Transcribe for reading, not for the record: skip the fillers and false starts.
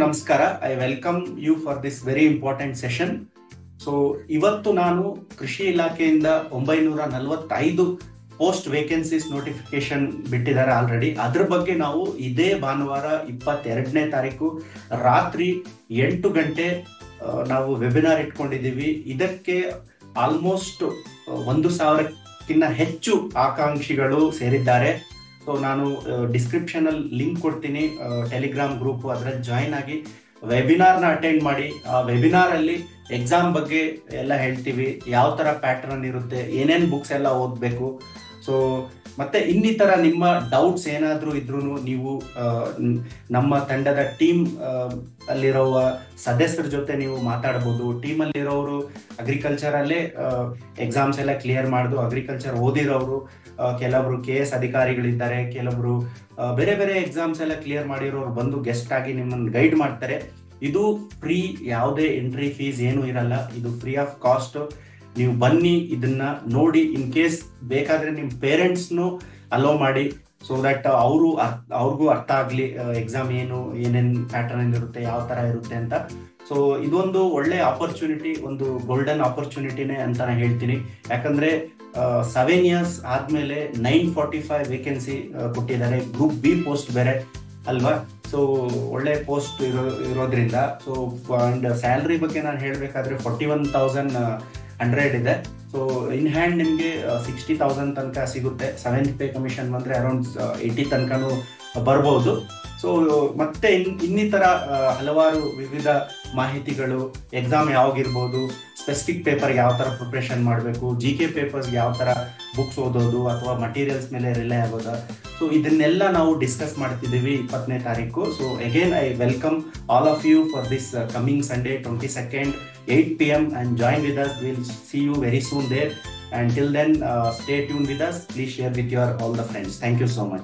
ನಮಸ್ಕಾರ. I welcome you for this very important session. So ಇವತ್ತು ನಾನು ಕೃಷಿ ಇಲಾಖೆಯಿಂದ 945 ಪೋಸ್ಟ್ ವೇಕೆನ್ಸೀಸ್ ನೋಟಿಫಿಕೇಶನ್ ಬಿಟ್ಟಿದ್ದಾರೆ ಆಲ್ರೆಡಿ. ಅದ್ರ ಬಗ್ಗೆ ನಾವು ಇದೇ ಭಾನುವಾರ 22ನೇ ತಾರೀಕು ರಾತ್ರಿ 8 ಗಂಟೆ ನಾವು ವೆಬಿನಾರ್ ಇಟ್ಕೊಂಡಿದ್ದೀವಿ. ಇದಕ್ಕೆ ಆಲ್ಮೋಸ್ಟ್ 1,000ಕ್ಕಿಂತ ಹೆಚ್ಚು ಆಕಾಂಕ್ಷಿಗಳು ಸೇರಿದ್ದಾರೆ. ಸೊ ನಾನು ಡಿಸ್ಕ್ರಿಪ್ಷನ್ ಅಲ್ಲಿ ಲಿಂಕ್ ಕೊಡ್ತೀನಿ, ಟೆಲಿಗ್ರಾಮ್ ಗ್ರೂಪ್, ಅದ್ರಲ್ಲಿ ಜಾಯಿನ್ ಆಗಿ ವೆಬಿನಾರ್ನ ಅಟೆಂಡ್ ಮಾಡಿ. ಆ ವೆಬಿನಾರ್ ಅಲ್ಲಿ ಎಕ್ಸಾಮ್ ಬಗ್ಗೆ ಎಲ್ಲ ಹೇಳ್ತೀವಿ, ಯಾವ ತರ ಪ್ಯಾಟರ್ನ್ ಇರುತ್ತೆ, ಏನೇನ್ ಬುಕ್ಸ್ ಎಲ್ಲ ಓದ್ಬೇಕು. ಸೊ ಮತ್ತೆ ಇನ್ನಿತರ ನಿಮ್ಮ ಡೌಟ್ಸ್ ಏನಾದ್ರೂ ಇದ್ರೂ ನೀವು ನಮ್ಮ ತಂಡದ ಟೀಮ್ ಅಲ್ಲಿರೋ ಸದಸ್ಯರ ಜೊತೆ ನೀವು ಮಾತಾಡ್ಬೋದು. ಟೀಮ್ ಅಲ್ಲಿರೋರು ಅಗ್ರಿಕಲ್ಚರ್ ಅಲ್ಲೇ ಎಕ್ಸಾಮ್ಸ್ ಎಲ್ಲ ಕ್ಲಿಯರ್ ಮಾಡುದು, ಅಗ್ರಿಕಲ್ಚರ್ ಓದಿರೋರು, ಕೆಲವರು KS ಅಧಿಕಾರಿಗಳಿದ್ದಾರೆ, ಕೆಲವರು ಬೇರೆ ಬೇರೆ ಎಕ್ಸಾಮ್ಸ್ ಎಲ್ಲ ಕ್ಲಿಯರ್ ಮಾಡಿರೋರು ಬಂದು ಗೆಸ್ಟ್ ಆಗಿ ನಿಮ್ಮನ್ನು ಗೈಡ್ ಮಾಡ್ತಾರೆ. ಇದು ಫ್ರೀ, ಯಾವುದೇ ಎಂಟ್ರಿ ಫೀಸ್ ಏನು ಇರಲ್ಲ, ಇದು ಫ್ರೀ ಆಫ್ ಕಾಸ್ಟ್. ನೀವು ಬನ್ನಿ, ಇದನ್ನ ನೋಡಿ. ಇನ್ ಕೇಸ್ ಬೇಕಾದ್ರೆ ನಿಮ್ ಪೇರೆಂಟ್ಸ್ನು ಅಲೋ ಮಾಡಿ, ಸೊ ದಟ್ ಅವ್ರಿಗೂ ಅರ್ಥ ಆಗ್ಲಿ ಎಕ್ಸಾಮ್ ಏನೇನ್ ಪ್ಯಾಟರ್ನ್ ಇರುತ್ತೆ, ಯಾವ ತರ ಇರುತ್ತೆ ಅಂತ. ಸೊ ಇದೊಂದು ಒಳ್ಳೆ ಆಪರ್ಚುನಿಟಿ, ಒಂದು ಗೋಲ್ಡನ್ ಆಪರ್ಚುನಿಟಿನೇ ಅಂತ ನಾನು ಹೇಳ್ತೀನಿ. ಯಾಕಂದ್ರೆ 7 years ಆದ್ಮೇಲೆ 945 ವೇಕೆನ್ಸಿ ಕೊಟ್ಟಿದ್ದಾರೆ. ಗ್ರೂಪ್ ಬಿ ಪೋಸ್ಟ್ ಬೇರೆ ಅಲ್ವಾ. ಸೊ ಒಳ್ಳೆ ಪೋಸ್ಟ್ ಇರೋದ್ರಿಂದ. ಸೊ ಅಂಡ್ ಸ್ಯಾಲ್ರಿ ಬಗ್ಗೆ ನಾನು ಹೇಳ್ಬೇಕಾದ್ರೆ 41,100 ಇದೆ. ಸೊ ಇನ್ ಹ್ಯಾಂಡ್ ನಿಮ್ಗೆ 60,000 ತನಕ ಸಿಗುತ್ತೆ. 7th ಪೇ ಕಮಿಷನ್ ಬಂದ್ರೆ ಅರೌಂಡ್ 80 ತನಕನೂ ಬರ್ಬೋದು. ಸೊ ಮತ್ತೆ ಇನ್ನಿತರ ಹಲವಾರು ವಿವಿಧ ಮಾಹಿತಿಗಳು, ಎಕ್ಸಾಮ್ ಯಾವಾಗಿರ್ಬೋದು, ಸ್ಪೆಸಿಫಿಕ್ ಪೇಪರ್ ಯಾವ ತರ ಪ್ರಿಪ್ರೇಷನ್ ಮಾಡಬೇಕು, GK ಪೇಪರ್ಸ್ ಯಾವ ತರ ಬುಕ್ಸ್ ಓದೋದು ಅಥವಾ ಮಟೀರಿಯಲ್ಸ್ ಮೇಲೆ ರಿಲೇ ಆಗೋದು. ಸೊ ಇದನ್ನೆಲ್ಲ ನಾವು ಡಿಸ್ಕಸ್ ಮಾಡ್ತಿದ್ದೀವಿ 20ನೇ ತಾರೀಕು. So again I welcome all of you for this coming Sunday 22nd 8 PM and join with us. We'll see you very soon there. And till then, stay tuned with us. Please share with your all the friends. Thank you so much.